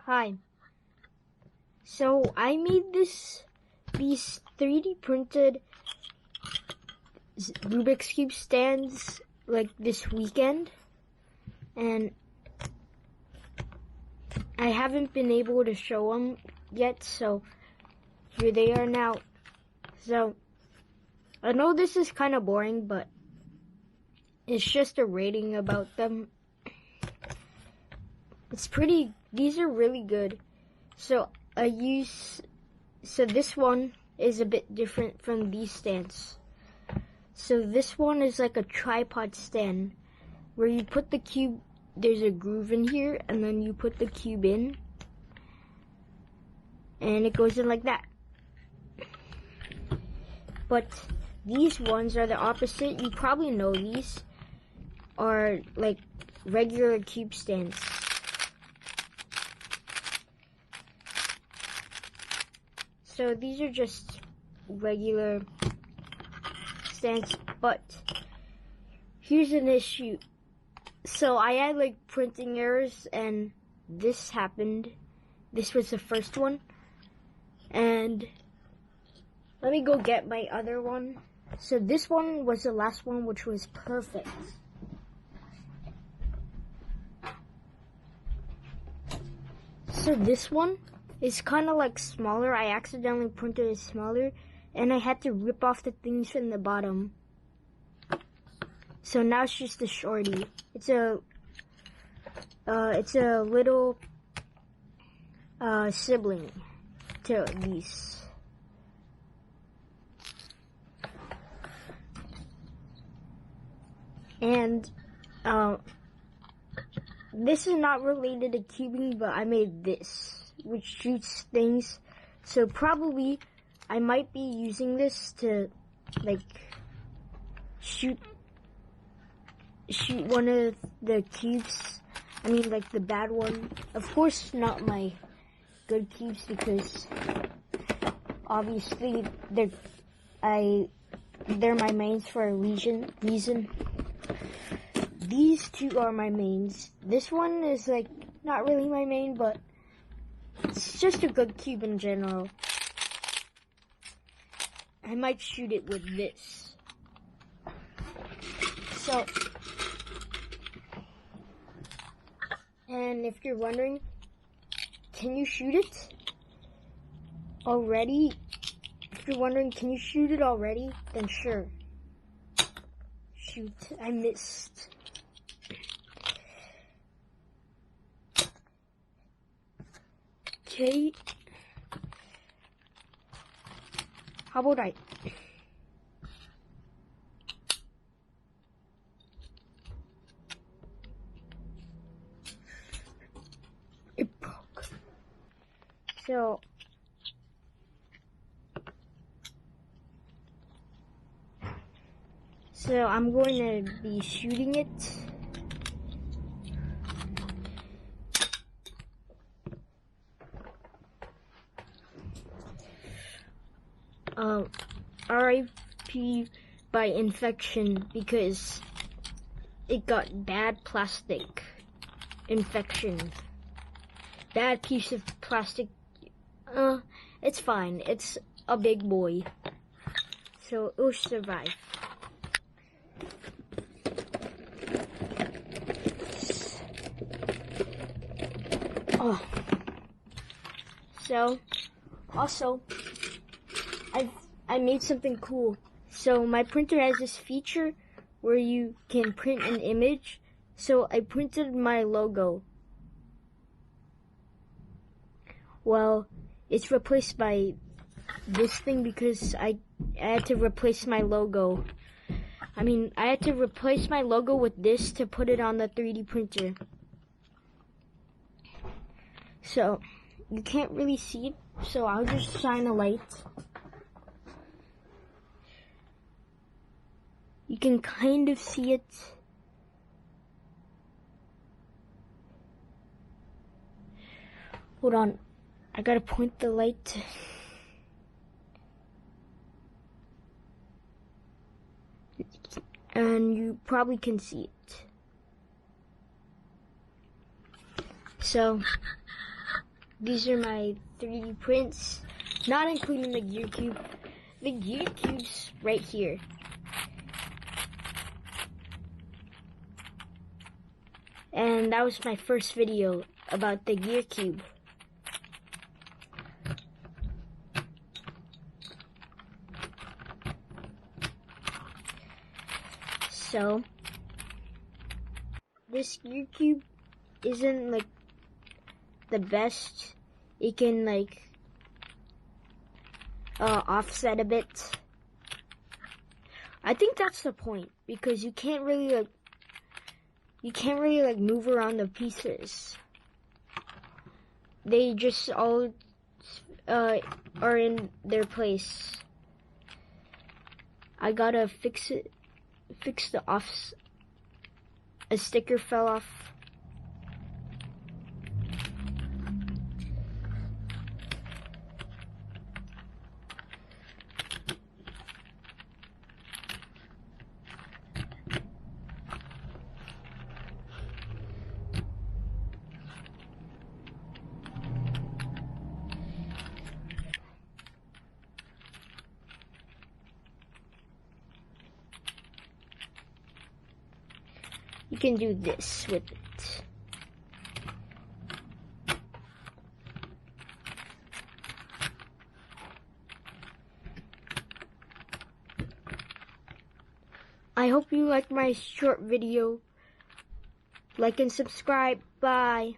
Hi. So I made these 3D printed Rubik's Cube stands like this weekend, and I haven't been able to show them yet, so here they are now. So I know this is kind of boring, but it's just a rating about them. These are really good. So this one is a bit different from these stands. So this one is like a tripod stand where you put the cube, there's a groove in here, and then you put the cube in and it goes in like that. But these ones are the opposite. You probably know these are like regular cube stands. So these are just regular stands, but here's an issue. So I had like printing errors and this happened. This was the first one. And let me go get my other one. So this one was the last one, which was perfect. So this one is kind of like smaller. I accidentally printed it smaller and I had to rip off the things from the bottom. So now it's just a shorty. It's a little sibling to these. And this is not related to cubing, but I made this, which shoots things. So probably I might be using this to like shoot one of the cubes. I mean like the bad one. Of course not my good cubes, because obviously they're my mains for a reason. These two are my mains. This one is like not really my main, but it's just a good cube in general. I might shoot it with this. So, and if you're wondering, can you shoot it already? If you're wondering, can you shoot it already? Then sure. Shoot, I missed. Okay. How about I? It broke. So I'm going to be shooting it. RIP by infection, because it got bad plastic infection. Bad piece of plastic. It's fine. It's a big boy, so it'll survive. Oh. So, also, I made something cool. So my printer has this feature where you can print an image. So I printed my logo. Well, it's replaced by this thing because I had to replace my logo. I had to replace my logo with this to put it on the 3D printer. So you can't really see it, so I'll just shine a light. You can kind of see it. Hold on, I gotta point the light. And you probably can see it. So These are my 3D prints, not including the gear cube. The gear cube's right here. And that was my first video about the gear cube. So, this gear cube isn't like the best. It can like offset a bit. I think that's the point, because you can't really like move around the pieces. They just all are in their place. I gotta fix the off. A sticker fell off. You can do this with it. I hope you liked my short video. Like and subscribe. Bye.